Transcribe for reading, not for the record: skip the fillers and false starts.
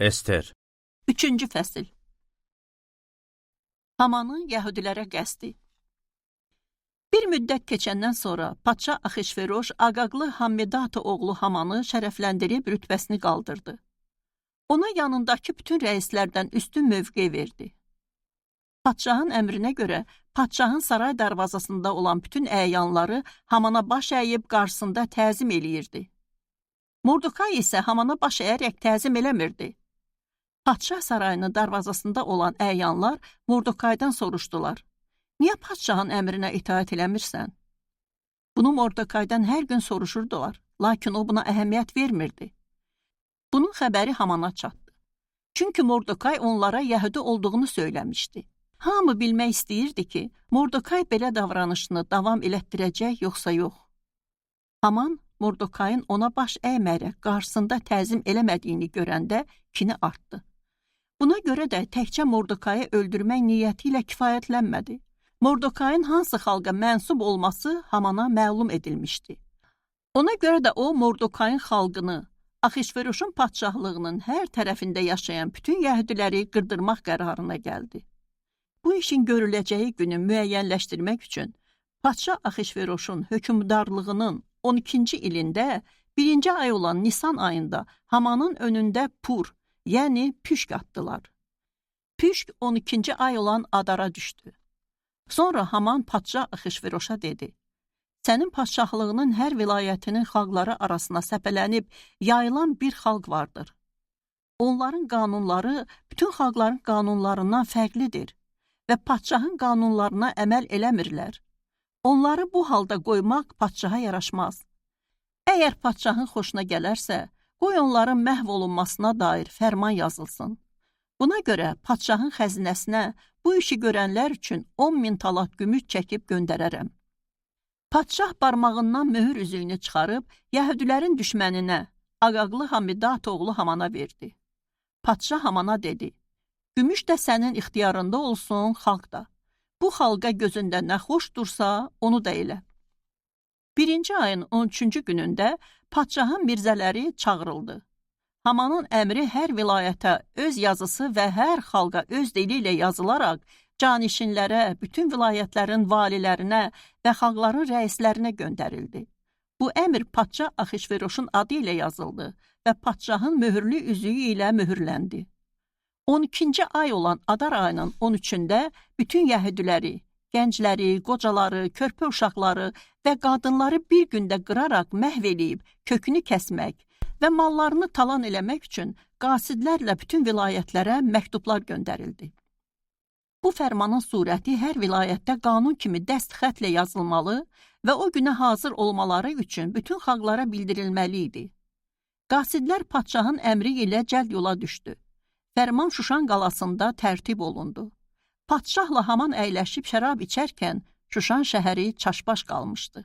Ester. 3-cü fəsil. Hamanın Yəhudilərə qəsdi. Bir müddət keçəndən sonra Padşah Axişveroş Aqaqlı Hammedatı oğlu Hamanı şərəfləndirib rütbəsini qaldırdı. Ona yanındakı bütün rəislərdən üstün mövqe verdi. Padşahın əmrinə görə padşahın saray darvazasında olan bütün əyanları Hamana baş əyib qarşısında təzim eləyirdi. Mordekay isə Hamana baş əyərək təzim eləmirdi. Padşah sarayının darvazasında olan əyanlar Mordekaydan soruşdular. Niyə padşahın əmrinə itaat eləmirsən? Bunu Mordekaydan hər gün soruşurdular, lakin o buna əhəmiyyət vermirdi. Bunun xəbəri Hamana çatdı. Çünki Mordekay onlara Yəhudi olduğunu söyləmişdi. Hamı bilmək istəyirdi ki, Mordekay belə davranışını davam elətdirəcək yoxsa yox. Haman Mordekayın ona baş əymərək qarşısında təzim eləmədiyini görəndə kini artdı. Buna görə də təkcə Mordekayı öldürmək niyyəti ilə kifayətlənmədi. Mordekayın hansı xalqa mənsub olması Hamana məlum edilmişdi. Ona görə də o Mordekayın xalqını, Axişveroşun padşahlığının hər tərəfində yaşayan bütün yəhudiləri qırdırmaq qərarına gəldi. Bu işin görüləcəyi günü müəyyənləşdirmək üçün Padşah Axişveroşun hökmdarlığının 12-ci ilində 1-ci ay olan Nisan ayında Hamanın önündə pur, yəni püşk atdılar. Püşk 12-ci ay olan Adara düşdü. Sonra Haman Padşah Axişveroşa dedi, sənin padşahlığının hər vilayətinin xalqları arasına səpələnib yayılan bir xalq vardır. Onların qanunları bütün xalqların qanunlarından fərqlidir və padşahın qanunlarına əməl eləmirlər. Onları bu halda qoymaq padşaha yaraşmaz. Əgər padşahın xoşuna gələrsə, qoy onların məhv olunmasına dair fərman yazılsın. Buna görə padşahın xəzinəsinə bu işi görənlər üçün 10.000 talat gümüş çəkib göndərərəm. Padşah barmağından möhür üzüyünü çıxarıb, Yəhudilərin düşməninə, Aqaqlı Hammedat oğlu Hamana verdi. Padşah Hamana dedi, gümüş də sənin ixtiyarında olsun, xalq da. Bu xalqa gözündə nə xoş dursa, onu da elə. 1-ci ayın 13-cü günündə padşahın mirzələri çağırıldı. Hamanın əmri hər vilayətə öz yazısı və hər xalqa öz dili ilə yazılaraq canişinlərə, bütün vilayətlərin valilərinə və xalqların rəislərinə göndərildi. Bu əmr Padşah Axişveroşun adı ilə yazıldı və padşahın möhürlü üzüyü ilə möhürləndi. 12-ci ay olan Adar ayının 13-də bütün yəhudiləri, gəncləri, qocaları, körpə uşaqları və qadınları bir gündə qıraraq məhv eləyib, kökünü kəsmək və mallarını talan eləmək üçün qasidlərlə bütün vilayətlərə məktublar göndərildi. Bu fərmanın surəti hər vilayətdə qanun kimi dəst xətlə yazılmalı və o günə hazır olmaları üçün bütün xalqlara bildirilməli idi. Qasidlər padşahın əmri ilə cəld yola düşdü. Fərman Şuşan qalasında tərtib olundu. Padşahla Haman əyləşib şərab içərkən Şuşan şəhəri çaşbaş qalmışdı.